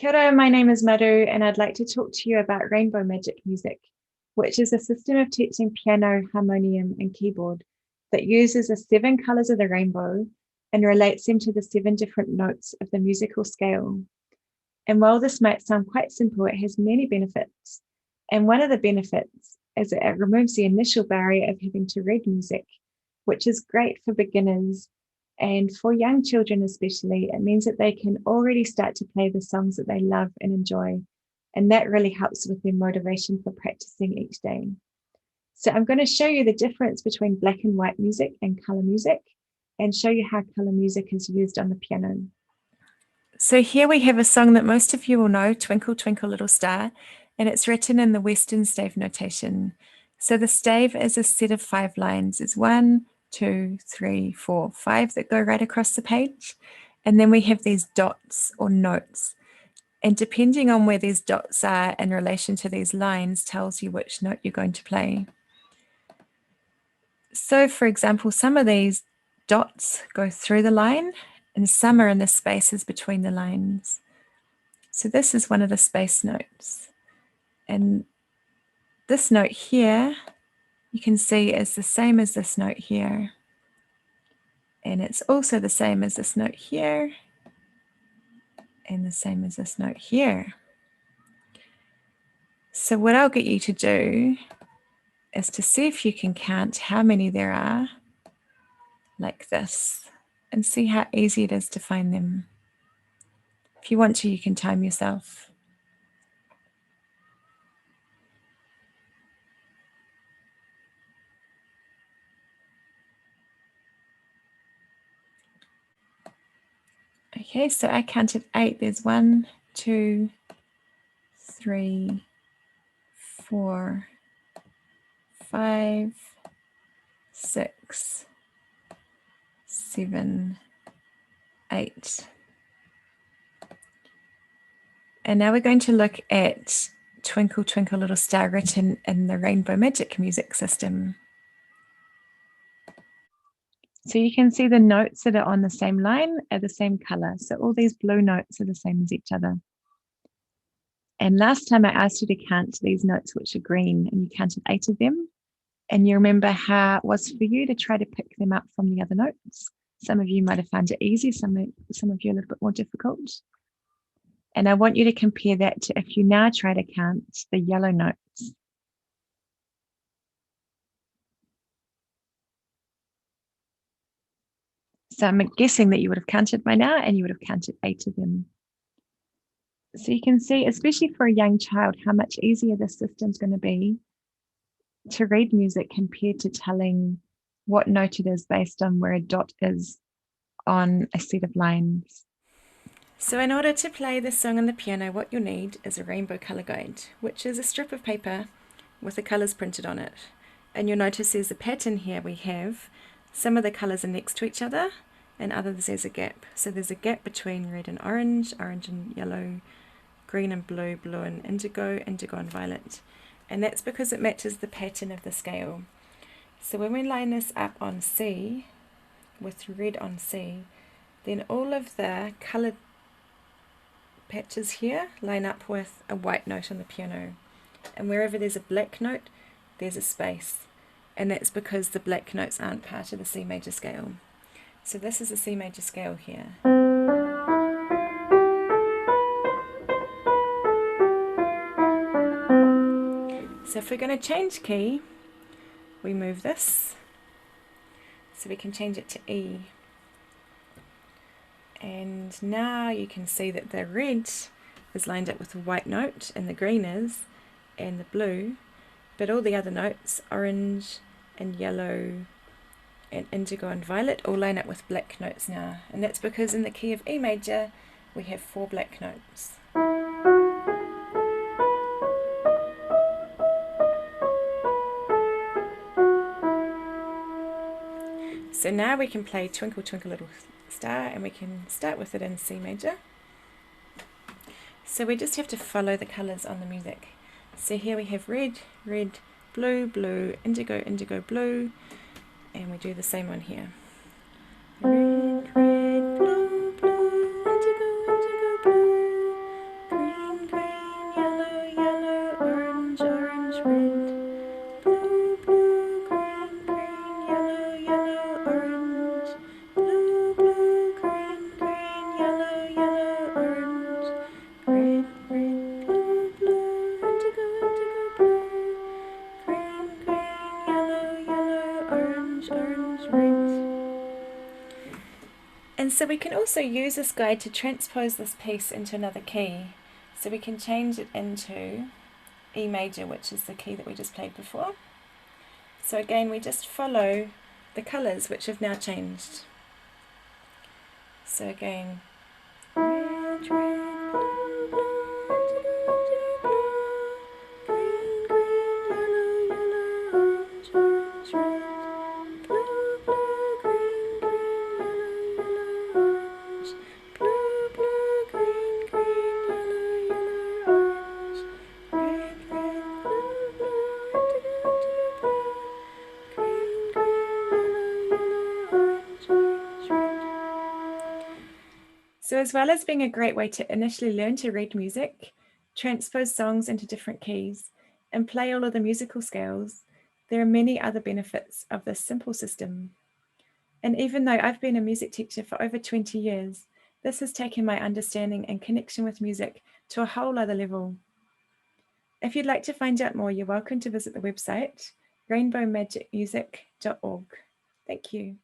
Kia ora, my name is Madhu, and I'd like to talk to you about rainbow magic music, which is a system of teaching piano, harmonium, and keyboard that uses the 7 colors of the rainbow and relates them to the 7 different notes of the musical scale. And while this might sound quite simple, it has many benefits. And one of the benefits is that it removes the initial barrier of having to read music, which is great for beginners. And for young children especially, it means that they can already start to play the songs that they love and enjoy. And that really helps with their motivation for practicing each day. So I'm going to show you the difference between black and white music and color music, and show you how color music is used on the piano. So here we have a song that most of you will know, Twinkle, Twinkle, Little Star, and it's written in the Western stave notation. So the stave is a set of 5 lines. It's 1, 2, 3, 4, 5 that go right across the page. And then we have these dots or notes. And depending on where these dots are in relation to these lines tells you which note you're going to play. So for example, some of these dots go through the line and some are in the spaces between the lines. So this is one of the space notes. And this note here, you can see is the same as this note here. And it's also the same as this note here. And the same as this note here. So what I'll get you to do is to see if you can count how many there are, like this, and see how easy it is to find them. If you want to, you can time yourself. Okay, so I counted 8. There's 1, 2, 3, 4, 5, 6, 7, 8. And now we're going to look at Twinkle, Twinkle, Little Star written in the Rainbow Magic music system. So you can see the notes that are on the same line are the same color. So all these blue notes are the same as each other. And last time I asked you to count these notes which are green, and you counted 8 of them. And you remember how it was for you to try to pick them up from the other notes. Some of you might have found it easy, some of you a little bit more difficult. And I want you to compare that to if you now try to count the yellow notes. So I'm guessing that you would have counted by now, and you would have counted 8 of them. So you can see, especially for a young child, how much easier this system's going to be to read music compared to telling what note it is based on where a dot is on a set of lines. So in order to play this song on the piano, what you'll need is a rainbow colour guide, which is a strip of paper with the colours printed on it. And you'll notice there's a pattern here we have. Some of the colours are next to each other, and others there's a gap. So there's a gap between red and orange, orange and yellow, green and blue, blue and indigo, indigo and violet. And that's because it matches the pattern of the scale. So when we line this up on C, with red on C, then all of the coloured patches here line up with a white note on the piano. And wherever there's a black note, there's a space. And that's because the black notes aren't part of the C major scale. So this is the C major scale here. So if we're going to change key, we move this. So we can change it to E. And now you can see that the red is lined up with the white note, and the green is, and the blue. But all the other notes, orange and yellow and indigo and violet, all line up with black notes now. And that's because in the key of E major, we have 4 black notes. So now we can play Twinkle, Twinkle, Little Star, and we can start with it in C major. So we just have to follow the colours on the music. So here we have red, red, blue, blue, indigo, indigo, blue, and we do the same one here. Red, red, blue, blue, indigo, indigo, blue, And so we can also use this guide to transpose this piece into another key. So we can change it into E major, which is the key that we just played before. So again, we just follow the colours which have now changed. So again, red, red, blue, blue, orange, blue, green, green, yellow, yellow, orange, orange, red, blue, blue, green, green, yellow, yellow, orange, blue, blue, green, green, yellow, yellow, orange, red, red, blue, blue, indigo, indigo, blue, green, green, yellow, yellow, orange, orange, red. So as well as being a great way to initially learn to read music, transpose songs into different keys, and play all of the musical scales, there are many other benefits of this simple system. And even though I've been a music teacher for over 20 years, this has taken my understanding and connection with music to a whole other level. If you'd like to find out more, you're welcome to visit the website rainbowmagicmusic.org. Thank you.